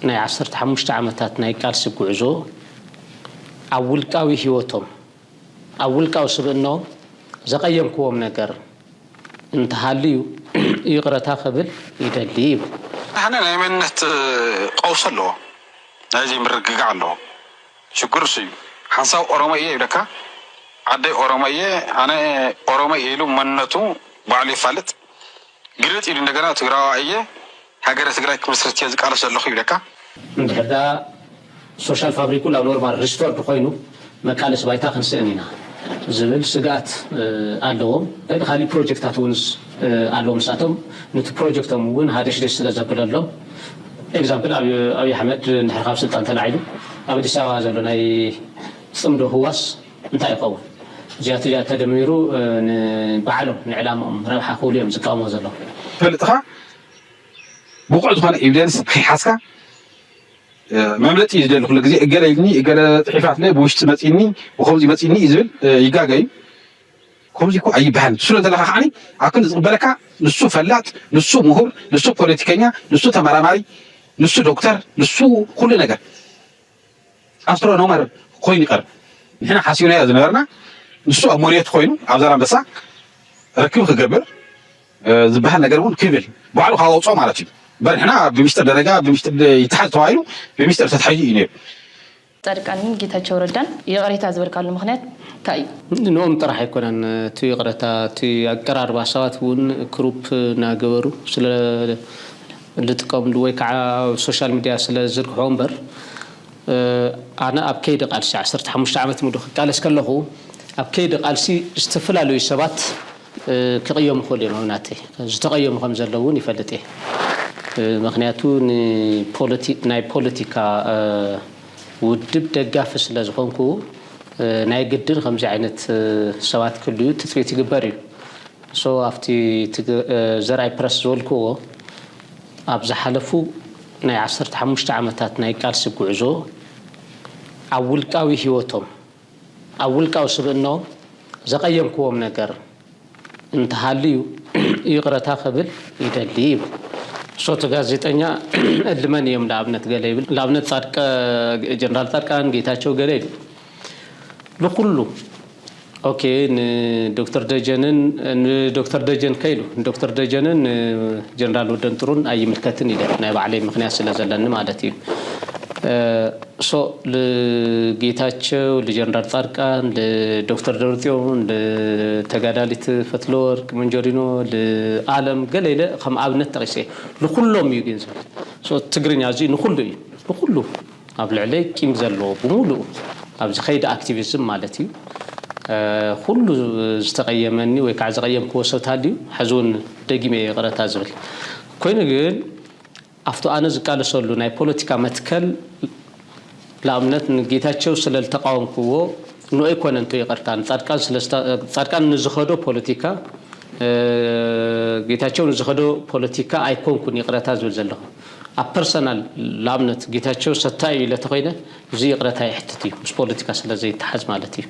ناي 15 عامتات ناي قالسي غعزو أولقاوي هيوتهم أولقاو سبنهم زقيمكم نجار انت حاليو يقرأ قبل يدليب احنا نمنت قوس له لازم نرجع له شكر سي حنساو أورومية لك عدي أورومية أنا أورومية له منتو بعلي فلت قلت إلى نجارة تقرأيه هاجر تقرأ كمسرتي هذيك على شلون خيلك هذا سوشيال فابريكو لو نورمال ريستور بخينو ما كان سبايتا خنسانينا زبل سقات علوم هذا خالي بروجكتات ونس علوم ساتهم نت بروجكتهم وين هذا شيء سلزبل لهم إكزامبل أبي أحمد نحرق سلطان تلعيده أبي سوا زلنا يصمدوا هواس انتهى قوي جات تدميرو بعلم نعلامهم ربح خوليهم زكاهم زلوا فلتها بقعد خان إيفيدنس حاسكا مملتي يجدل كل جزء قال يبني قال تحفات لي بوش تمتيني وخبزي متيني يزبل يجاجي خبزي كو أي بحال شو ده لها خاني أكون بالك نسوا فلات نسوا مهور نسوا بوليتيكيا نسوا تمرماري نسوا دكتور نسوا كل نجار أسترونومر خويني قرب هنا حاسيونا يا زنارنا نسوا أموريات خوينو عبدالله بسا ركيو خجبر زبحنا نجارون كيفل بعلو خلاص صوم على شيء بل هنا بمستر درجة بمستر يتحدث توعيله بمستر تتحيي إنه تركانين جيتها شوردان يقريتها زبر كارلو مخنات كاي نوم طرح يكون أن تيقرأتا تيقرار باشوات ون كروب ناجورو سلا اللي تقوم دويك على السوشيال ميديا سلا زرق عمر أنا أبكيد قالسي 15 عامة مدخل قال اسكله أبكيد قالسي استفلا له السبات كقيم خلي مهناتي استقيم خمس اللون يفلته مخنياتو ناي بوليتيكا ودب دقافس لازخونكو ناي قدر خمس عينت سوات كليو تثبيت قباري سو افتي زرعي برس زولكو ابزا حلفو ناي 15 عامتات ناي قالسي غعزو أولقاوي هيوتهم أولقاو سبنهم زقيمكم نجار انت حاليو يقرأ قبل يدليب صوت غازيتانيا ادلمانيوم لابنت قليل لابنت صادق جنرال صادقان جيتاچو قليل لكله اوكي دكتور دجن كيلو دكتور دجنن جنرال ودنترون اي ملكتن يدك ناي بعلي مخنيا سلازلن مالتي سو لجيتاچو لجنرال صادقان لدكتور دورتيون لتغاداليت فتلور منجورينو لعالم قليل خم ابنت تقيسي لكلهم يجنز سو تغرينيا زي لكله ابل عليك كيم زلو بمولو ابز خيد اكتيفيزم مالتي كل استقيمني ويكع زقيم كوسوتالي حزون دقيمه قرتا زبل كوين غير افتو انا زقال سولو ناي بوليتيكا متكل لامنت نجيتاچو سلالتقاومكو نو ايكوننتو يقرتان صادقان نزخدو بوليتيكا جيتاچو نزخدو بوليتيكا ايكونكون يقرتا زبل زلو ابرسونال لامنت جيتاچو ستاي لتخينه زي يقرتا يحتتي مش بوليتيكا سلازي تحز مالتي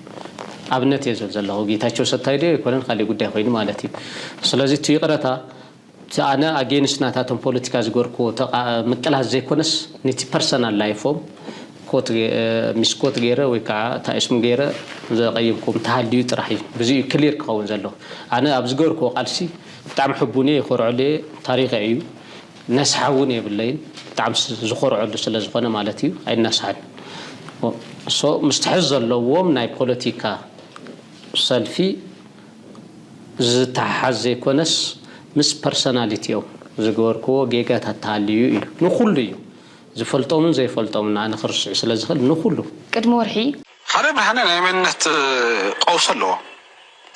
ابنت يزل زلو جيتاچو ستاي دي يكونن خالي غداي خوين مالتي سلازي تيقرتا انا اجينست ناتاتون بوليتيكا زغوركو مقلا زي كونس نيتي بيرسونال لايفوم كوت مسكوت غيره ويكا تاسم غيره زقيمكم تحديو طرحي بزي كلير كون زلو انا ابزغوركو قالسي بتاع حبوني يخرعوا لي تاريخي ايو ناس حاوني بالليل بتاع زخرعوا له سلازخونه مالتي اي ناس حد سو مستحز اللوم ناي بوليتيكا سلفي زتحز يكونس مس بيرسوناليتيو زغوركو جيغا تتاليو نخليو زفلطومن زي فلطومن انا خرج سلازخل نخلو قدم ورحي حرب احنا نمنت قوس له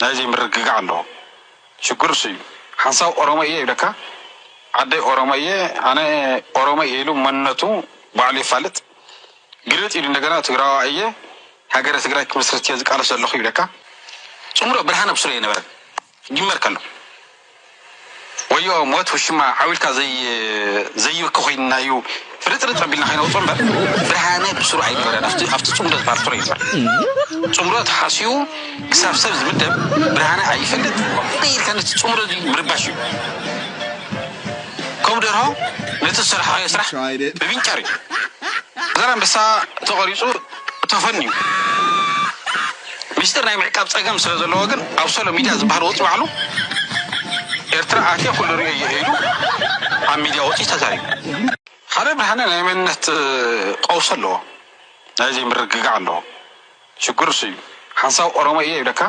لازم نرجع له شكر سي حنساو أورومية لك عدي أورومية أنا أورومية له منتو بعلي فلت قلت إلى نجارة تقرأيه هاجر تقرأ كمسرتي هذيك على شلون خيلك عمره برهانة بسرعة نبرة جمر كله ويا موت وشما حاولك زي كوين نايو فريت ربنا خينا وصمبر برهانة بسرعة نبرة أفتح عمره بارتورين عمره حاسيو كسب زمدة برهانة أي فلت غير كانت عمره مرباشو كم كمدرها نتصرح يسرح ببنكري زرا بس تقريصو تفني مستر نايم عقاب صقم سلازلو ግን አብሶሎ ሚዲያ ዝባህር ወጥ ባሉ ኤርትራ አትያ ኩሉ ይሄዱ አ ሚዲያ ወጥ ተዛሪ ሓደ ብርሃነ ናይ መንነት ቀውሰሎ ናይዚ ምርግጋ አሎ ሽጉር ሲ ሓንሳው ኦሮሞዬ ይብለካ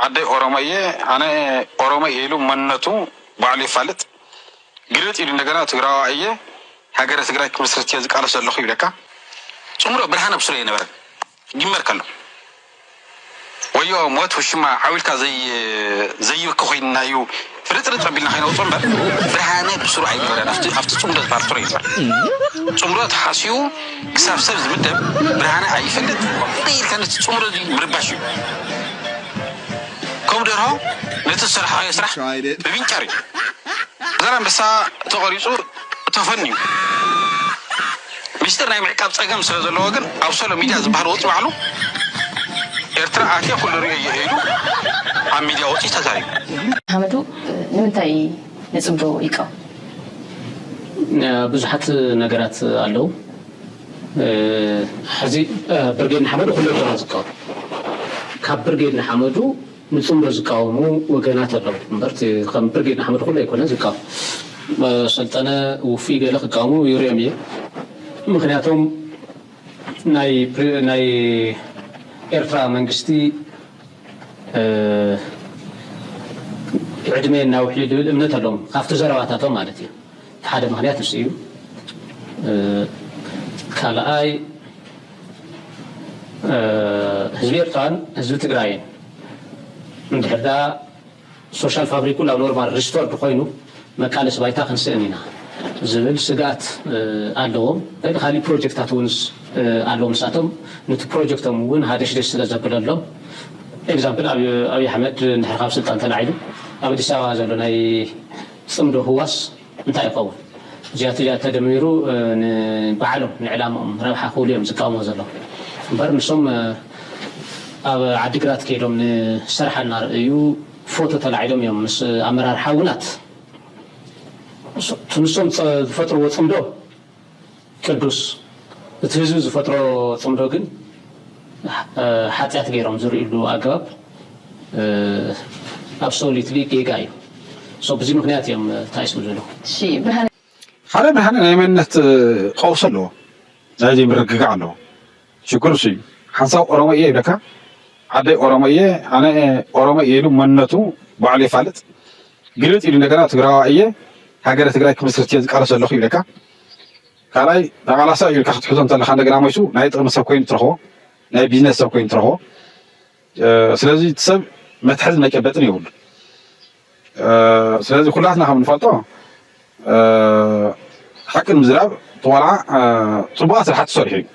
ዓደይ ኦሮሞዬ አነ ኦሮሞዬ ኢሉ መንነቱ ባዕሉ ይፋለጥ ግልጥ ኢሉ እንደገና ትግራዋዬ ሀገረ ትግራይ ክምስረት የዝቃለ ሰለኹ ይብለካ ጽምሮ ብርሃነ ብስለ ይነበረ ይመርከሉ ويو موت وشما عاولك زي كوينايو فرطرط ربينا خينا وصمبر برهانه بسرعه يبرا افت صمدت بارتري صمرات حاسيو كساف سب زمدب برهانه ايفلت غير كانت صمره دي مرباشي كم درها نتصرح يسرح ببنكري زرا بس تقريصو تفني مستر نايم عقاب صقم سلازلو ግን አብሶሎ ሚዲያ ዝባህር ወጥ ባሉ ኤርትራ አትያ ኩሉ ይሄዱ አ ሚዲያ ወጥ ተዛሪ ሐመዱ ንምንታይ ንጽምዶ ይቀው ብዙሓት ነገራት አለው ሕዚ ብርጌድ ሐመዱ ኩሉ ተዝቀው ካብ ብርጌድ ሐመዱ ንጽምዶ ዝቃወሙ ወገናት አለው እምበርት ከም ብርጌድ ሐመዱ ኩሉ ይኮነ ዝቃው ሰልጠነ ወፊ ገለ ዝቃወሙ ይርየም ምክንያቱም ናይ ኤርትራ መንግስቲ ዕድሜ ናውሒድ እምነት አለዎም ካብቲ ዘረባታቶም ማለት እዩ ሓደ ምክንያት እሱ እዩ ካልኣይ ህዝቢ ኤርትራን ህዝቢ ትግራይን እንድሕርዳ ሶሻል ፋብሪኩ ናብ ኖርማል ሪስቶርድ ኮይኑ መቃለስ ባይታ ክንስእን ኢና ዝብል ስጋት ኣለዎም ካሊእ ፕሮጀክታት እውን ኣለዎም ንሳቶም ነቲ ፕሮጀክቶም እውን ሃደሽ ደስ ስለዘብለሎም ኤግዛምፕል ኣብይ ኣሕመድ እንድሕር ካብ ስልጣን ተላዒሉ ኣብ ኣዲስ ኣበባ ዘሎ ናይ ፅምዶ ህዋስ እንታይ ይኸውን እዚኣቶ ተደሚሩ ንባዕሎም ንዕላምኦም ረብሓ ክብሉ እዮም ዝቃወሞ ዘሎም እምበር ንሶም ኣብ ዓዲግራት ከይዶም ንስርሓ እናርእዩ ፎቶ ተላዒሎም እዮም ምስ ኣመራርሓ ውናት ትንሶም ዝፈጥርዎ ፅምዶ ቅዱስ እቲ ህዝቢ ዝፈጥሮ ፅምዶ ግን ሓጢያት ገይሮም ዝርእሉ ኣገባብ ኣብሶሉትሊ ጌጋ እዩ በዚ ምክንያት እዮም ታይስሙ ዘለዉ ሓደ ብርሃነ ናይ መንነት ቀውስ ኣለዎ ናይዚ ምርግጋ ኣለዎ ሽግር እሱ እዩ ሓንሳብ ኦሮሞዬ ይብለካ ዓደይ ኦሮሞዬ ኣነ ኦሮሞዬ ኢሉ መንነቱ ባዕሉ ይፋለጥ ግልጥ ኢሉ እንደገና ትግራዋዬ ሀገረ ትግራይ ክምስረት የዝቃለ ሰለኹ ይብለካ ካልኣይ ተቃላሳ ኢልካ ክትሕዞም ተለካ እንደገና ሞይሱ ናይ ጥቕሚ ሰብ ኮይኑ ትረኽቦ ናይ ቢዝነስ ሰብ ኮይኑ ትረኽቦ ስለዚ እቲ ሰብ መትሐዚ መጨበጥን ይብሉ ስለዚ ኩላትና ከም ንፈልጦ ሓቂ ንምዝራብ ተቆልዓ ፅቡቃት ስራሕቲ ሰሪሑ እዩ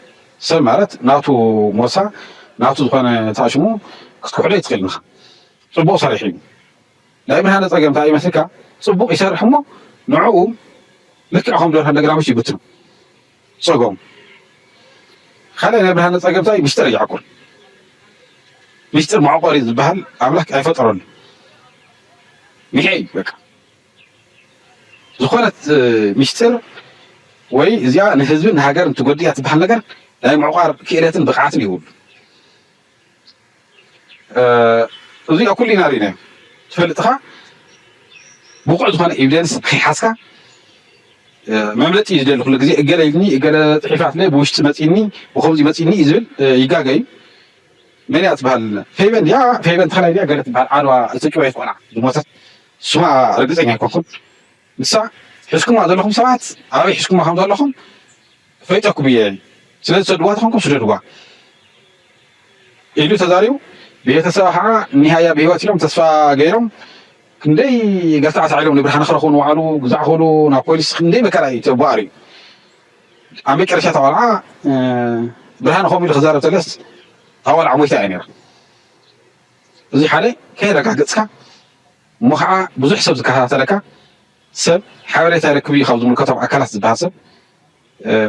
ሰብ ማለት ናቱ ሞሳ ናቱ ዝኾነ ተኣሽሙ ክትኩሕሎ ይትኽእል ኢኻ ፅቡቅ ሰሪሑ እዩ ናይ ብርሃነ ፀገም እንታይ ይመስልካ ፅቡቅ ይሰርሕ እሞ ንዕኡ ልክዕ ከም ደርሃ እንደገና ሞይሱ ይብትኑ ፀገሙ ካልኣይ ናይ ብርሃነ ፀገም እንታይ ምስጢር ይዓቁር ምስጢር መዕቆሪ ዝበሃል ኣምላክ ኣይፈጠረሉ ሚሄ በቃ ዝኾነት ምስጢር ወይ እዚኣ ንህዝብን ንሃገርን ትጎድእ እያ ትበሃል ነገር ናይ ምዕቋር ክእለትን ብቕዓትን ይብሉ እዚኣ ኩሉ ኢና ሪእናዮ ትፈልጥኻ ብቑዕ ዝኾነ ኤቪደንስ ከይሓዝካ መምለጢ እዩ ዝደሊ ኩሉ ግዜ እገለ ኢልኒ እገለ ፅሒፋትለ ብውሽጢ መፂኒ ብከምዚ መፂኒ እዩ ዝብል ይጋገ እዩ መን እያ ትበሃል ፌይበን ድያ ፌይበን ተኸላይ ድያ ገለ ትበሃል ዓድዋ ዝተጭወየት ቆልዓ ዝሞተት ስማ ርግፀኛ ኣይኮንኩም ንሳ ሒዝኩማ ዘለኹም ሰባት ኣበይ ሒዝኩማ ከም ዘለኹም ፈይጠኩም እየ ስለዚ ሰድዋ ተኾንኩም ስደድዋ ኢሉ ተዛሪቡ ቤተሰብ ከዓ ኒሃያ ብሂወት ኢሎም ተስፋ ገይሮም ክንደይ ገርታዕቲ ዓሎም ንብርሃነ ክረኽቡ ንባዕሉ ግዛዕ ክብሉ ናብ ፖሊስ ክንደይ መከራ እዩ ተባኣር እዩ ኣብ መጨረሻ ተቆልዓ ብርሃነ ከምኡ ኢሉ ክዛረብ ተለስ ታቆልዓ ሞይታ እያ ነይራ እዚ ሓደ ከይረጋገፅካ እሞ ከዓ ብዙሕ ሰብ ዝከታተለካ ሰብ ሓበሬታ ይረክብ እዩ ካብ ዝምልከቶም ኣካላት ዝበሃል ሰብ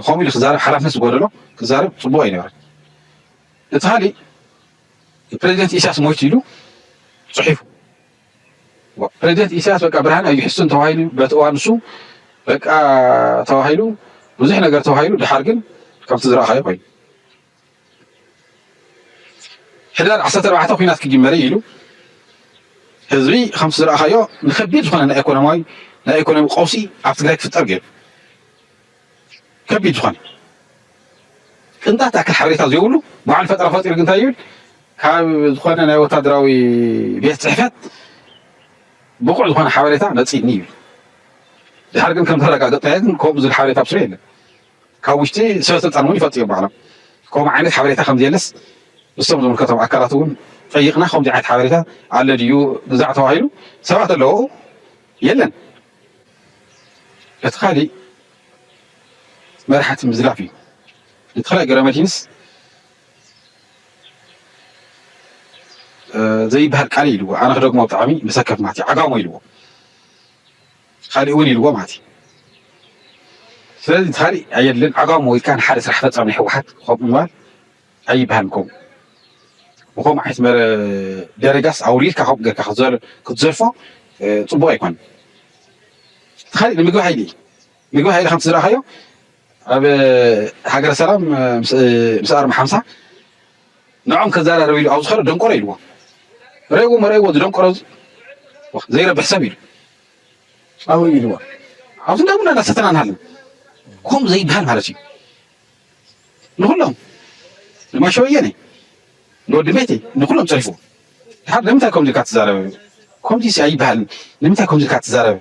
ከምኡ ኢሉ ክዛረብ ሓላፍነት ዝጎደሎ ክዛረብ ፅቡቅ ኣይነበረን እቲ ካሊእ ፕሬዚደንት ኢሳያስ ሞይቱ ኢሉ ፅሒፉ ፕሬዚደንት ኢሳያስ በቃ ብርሃነ ኣይሕሱን ተባሂሉ በቲ እዋን እሱ በቃ ተዋሂሉ ብዙሕ ነገር ተዋሂሉ ድሓር ግን ከምቲ ዝረኣኻዮ ኮይኑ ሕዳር 14 ኩናት ክጅመር ኢሉ ህዝቢ ከምቲ ዝረኣኻዮ ንከቢድ ዝኾነ ናይ ኢኮኖሚ ቀውሲ ኣብ ትግራይ ክፍጠር ገይሩ ከቢድ ዝኾነ ቅንጣት ኣክል ሓበሬታ ዘይብሉ በዓል ፈጠራ ፈጢሩ ግን እንታይ ይብል ካብ ዝኾነ ናይ ወታደራዊ ቤት ፅሕፈት ብቁዕ ዝኾነ ሓበሬታ ነፂድኒ ይብል ድሓር ግን ከም ተረጋገጠ ግን ከምኡ ዝብል ሓበሬታ ብስሩ የለን ካብ ውሽጢ ሰበስልጣን እውን ይፈፅዩ በዓሎም ከምኡ ዓይነት ሓበሬታ ከምዘየለስ ንሶም ዝምልከቶም ኣካላት እውን ጠይቕና ከምዚ ዓይነት ሓበሬታ ኣለ ድዩ ግዛዕ ተባሂሉ ሰባት ኣለዎ የለን እቲ ካሊእ መራሕቲ ምዝላፍ እዩ እቲ ካሊእ ገብረመድህንስ ዘይበሃል ቃል ኢልዎ ኣነ ክደግሞ ብጣዕሚ መሰከፍ ማለት እዩ ዓጋሞ ኢልዎ ካሊእ እውን ኢልዎ ማለት እዩ ስለዚ እቲ ካሊእ ኣየድልን ዓጋሞ ወይ ከዓ ንሓደ ስራሕ ፈፃሚ ናይ ሕወሓት ከምኡ ምባል ኣይበሃልን ከምኡ ብከምኡ ዓይነት ደረጃስ ኣውሪድካ ከምኡ ጌርካ ክትዘልፎ ፅቡቅ ኣይኮነን እቲ ካሊእ ንምግቢ ሃይሊ እዩ ምግቢ ሃይሊ ከምቲ ዝረኣኻዮ ኣብ ሃገረ ሰላም ምስ ኣርማ 50 ንዖም ከዘራረብ ኢሉ ኣብ ዝኸረ ደንቆሮ ኢልዎ ረይዎ ዝደንቆሮ ዘይረብሕ ሰብ ኢሉ ኣብኡ ኢልዎ ኣብዚ እንዳቡና እናሰተና ንሃለና ከምኡ ዘይበሃል ማለት እዩ ንኩሎም ንማሾ ወየነ ንወዲ ቤተይ ንኩሎም ፀሪፉ ድሓር ንምንታይ ከምዚ ኢልካ ትዛረብ ከምዚ ኣይበሃልን ንምንታይ ከምዚ ኢልካ ትዛረብ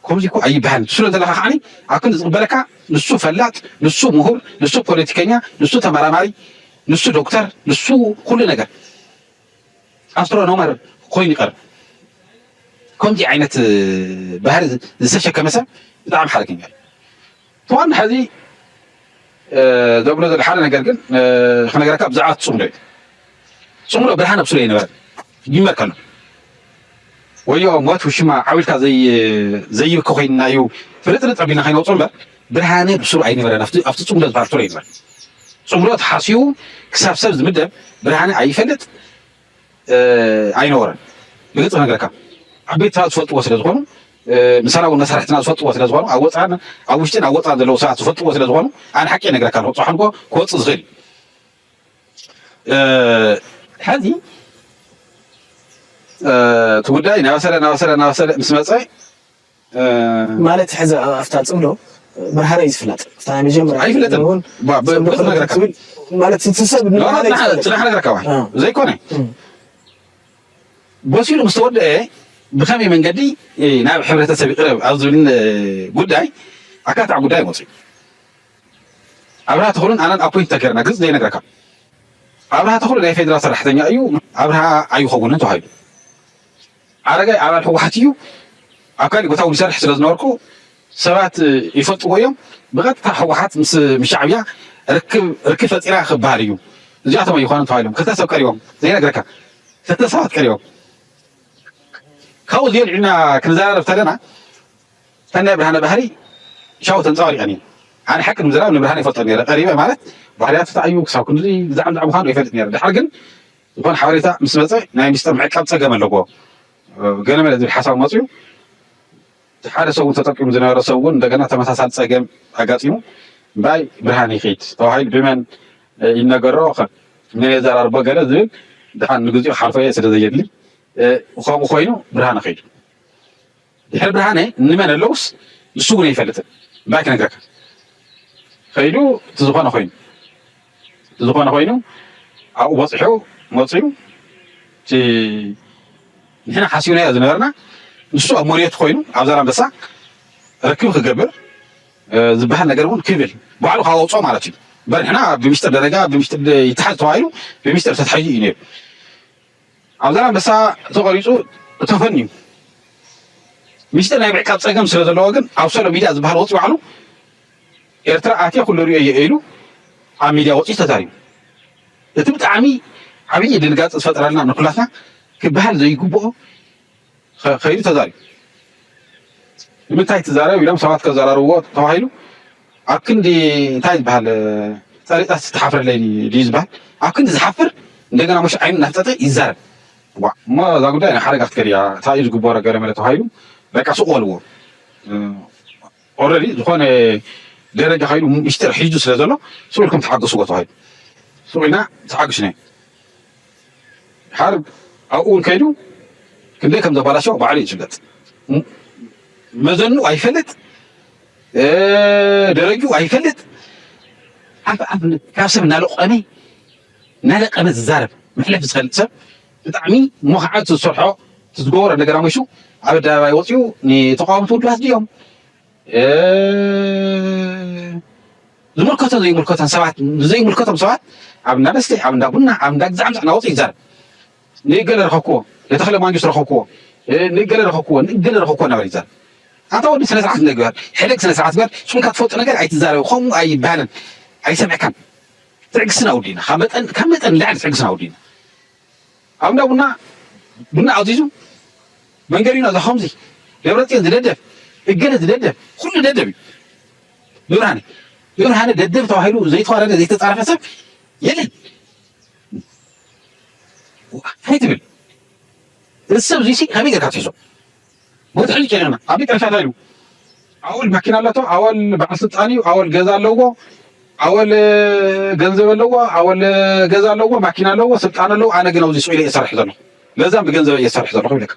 ከምዚ እኮ ኣይበሃልን ስለ ዘለካ ከዓኒ ኣብ ክንዲ ዝቕበለካ ንሱ ፈላጥ ንሱ ምሁር ንሱ ፖለቲከኛ ንሱ ተመራማሪ ንሱ ዶክተር ንሱ ኩሉ ነገር ኣስትሮኖመር ኮይኑ ይቀርብ ከምዚ ዓይነት ባህሪ ዝተሸከመ ሰብ ብጣዕሚ ሓደገኛ እዩ ተዋና ሕዚ ዘብሎ ዘሎ ሓደ ነገር ግን ክነገረካ ብዛዕባ ፅምዶ እዩ ፅምዶ ብርሃነ ብስሩ ኣይነበረን ይመር ከሎ ወዮ ሞት ውሽማ ዓዊልካ ዘይብከ ኮይንና እዩ ፍልጥልጥ ኣቢልና ከይነውፅኦ እምበር ብርሃነ ብስሩ ኣይነበረን ኣብቲ ፅምዶ ዝበሃል ስሩ ኣይነበረን ፅምዶ ተሓሲቡ ክሳብ ሰብ ዝምደብ ብርሃነ ኣይፈልጥ ኣይነበረን ብግልፂ ነገርካ ዓበይቲ ሰባት ዝፈልጥዎ ስለ ዝኾኑ ምሳና እውን መሳርሕትና ዝፈልጥዎ ስለ ዝኾኑ ኣብ ውሽጥን ኣብ ወፃእን ዘለዉ ሰባት ዝፈልጥዎ ስለ ዝኾኑ ኣነ ሓቂ ነገርካ ንክፅሖ ንጎ ክወፅእ ዝኽእል ሕዚ እቲ ጉዳይ ናበሰለ ምስ መፀ ማለት ሕዚ ኣብታ ፅምዶ ብርሃነ እዩ ዝፍለጥ ኣብታ ናይ መጀመርያ ኣይፍለጥን ማለት ትሰብ ፅናሕ ነገርካ ዋይ ዘይኮነ በሲሉ ምስ ተወድአ ብከመይ መንገዲ ናብ ሕብረተሰብ ይቅረብ ኣብ ዝብል ጉዳይ ኣካታዕ ጉዳይ መፅኡ ኣብርሃ ተኽሉን ኣነን ኣፖይንት ተገርና ግልፅ ዘይነገርካ ኣብርሃ ተኽሉ ናይ ፌደራል ሰራሕተኛ እዩ ኣብርሃ ኣይኸውንን ተባሂሉ ኣረጋይ ኣባል ሕወሓት እዩ ኣብ ካሊእ ቦታ እውን ይሰርሕ ስለ ዝነበርኩ ሰባት ይፈልጥዎ እዮም ብቐጥታ ሕወሓት ምስ ሻዕብያ ርክብ ፈፂራ ክበሃል እዩ እዚኣቶም ኣይኮነን ተባሂሎም ክልተ ሰብ ቀሪቦም ዘይነገረካ ክልተ ሰባት ቀሪቦም ካብኡ ዘልዕልና ክንዘራረብ ተለና ተናይ ብርሃነ ባህሪ ሻው ተንፀባሪቐን እዩ ኣነ ሓቂ ንምዝራብ ንብርሃነ ይፈልጦ ነይረ ቀሪበ ማለት ባህርያቱ እንታይ እዩ ክሳብ ክንዲ ብዛዕባ ምዃኑ ይፈልጥ ነይረ ድሓር ግን ዝኾነ ሓበሬታ ምስ መፀ ናይ ሚስጥር ምዕቃብ ፀገም ኣለዎ ገለመለ ዝብል ሓሳብ መፅኡ ሓደ ሰብ እውን ተጠቂሙ ዝነበረ ሰብ እውን እንደገና ተመሳሳሊ ፀገም ኣጋፂሙ እምበኣይ ብርሃነ ይኸይድ ተባሂሉ ብመን ይነገሮ ምን የዘራርቦ ገለ ዝብል ድሓን ንግዚኡ ሓልፈየ ስለ ዘየድሊ ከምኡ ኮይኑ ብርሃነ ኸይዱ ድሕሪ ብርሃነ ንመን ኣለውስ ንሱ እውን ኣይፈልጥን እምበኣይ ክነግረካ ኸይዱ እቲ ዝኾነ ኮይኑ ኣብኡ በፂሑ መፅኡ ንሕና ሓሲብናዮ ዝነበርና ንሱ ኣብ ሞርየት ኮይኑ ኣብ ዛላንበሳ ርክብ ክገብር ዝበሃል ነገር እውን ክብል ባዕሉ ካብ ኣውፅኦ ማለት እዩ እምበር ንሕና ብምስጢር ደረጃ ብምስጢር ይተሓዝ ተባሂሉ ብምስጢር ተታሒዙ እዩ ነይሩ ኣብ ዛላንበሳ ተቐሪፁ ተፈኒ እዩ ምስጢር ናይ ምዕቃብ ፀገም ስለ ዘለዎ ግን ኣብ ሰሎ ሚድያ ዝበሃል ወፂኡ ባዕሉ ኤርትራ ኣትያ ኩሉ ሪኦ እየ ኢሉ ኣብ ሚድያ ወፂኡ ተዛሪቡ እቲ ብጣዕሚ ዓብዪ ድንጋፂ ዝፈጥረልና ንኩላትና ክበሃል ዘይግብኦ ኸይዱ ተዛሪቡ ንምንታይ ትዛረብ ኢሎም ሰባት ከዘራርብዎ ተባሂሉ ኣብ ክንዲ እንታይ ዝበሃል ፀሪጣት ዝተሓፍረለይ ድዩ ዝበሃል ኣብ ክንዲ ዝሓፍር እንደገና መሽ ዓይኑ እናፍጠጠ ይዛረብ እሞ እዛ ጉዳይ ናይ ሓደጋ ክትከድ እያ እንታይ እዩ ዝግበሮ ገለ መለ ተባሂሉ በቃ ስቕ በልዎ ኦልሬዲ ዝኾነ ደረጃ ኸይዱ ሚስጥር ሒዙ ስለ ዘሎ ስብልኩም ተሓገስዎ ተባሂሉ ስብልና ተሓግሽነ ሓርብ ኣብኡ እውን ከይዱ ክንደይ ከም ዘባላሸው ባዕሉ ይፍለጥ መዘኑ ኣይፈልጥ ደረጁ ኣይፈልጥ ካብ ሰብ እናለቐመ ዝዛረብ መሕለፍ ዝኽእል ሰብ ብጣዕሚ እሞ ከዓ ዝሰርሖ ዝገበሮ ነገር ኣመይሹ ኣብ ኣደባባይ ወፂኡ ንተቃወምቲ ውድባት ድዮም ዝምልከቶ ዘይምልከቶም ሰባት ዘይምልከቶም ሰባት ኣብ እንዳ መስተ ኣብ እንዳ ቡና ኣብ እንዳ ግዛዕ ምዛዕ እናወፂኡ ይዛረብ ንገለ ረኸብክዎ የተኽለ ማንጁስ ረኸብክዎ ንገለ ረኸብክዎ እናበለ ይዛረብ ኣንተ ወዲ ስነ ስርዓት ነገር ሕደግ ስነ ስርዓት ገር ስምካ ትፈልጦ ነገር ኣይትዛረብ ከምኡ ኣይባሃልን ኣይሰምዕካን ትዕግስና ውዲና ካብ መጠን ላዕሊ ትዕግስና ውዲና ኣብ እንዳ ቡና ኣዚዙ መንገዲና እዛ ከምዚ ደብረፅዮን ዝደደብ እገለ ዝደደብ ኩሉ ደደብ እዩ ብርሃነ ደደብ ተባሂሉ ዘይተዋረደ ዘይተፃረፈ ሰብ የለን ኣይትብል እዚ ሰብ እዙይ ከመይ ጌርካ ትሕዞ ወትሕሊ ጨለና ኣብ ቤት ዕርሻ ኢሉ ኣወል መኪና ኣለቶ ኣወል በዓል ስልጣን እዩ ኣወል ገዛ ኣለዎ ኣወል ገንዘብ ኣለዎ ኣወል ገዛ ኣለዎ ማኪና ኣለዎ ስልጣን ኣለዎ ኣነ ግን ኣብዚ ስኢለ እየ ሰርሕ ዘለኹ ለዛም ብገንዘብ እየ ሰርሕ ዘለኹ ይብለካ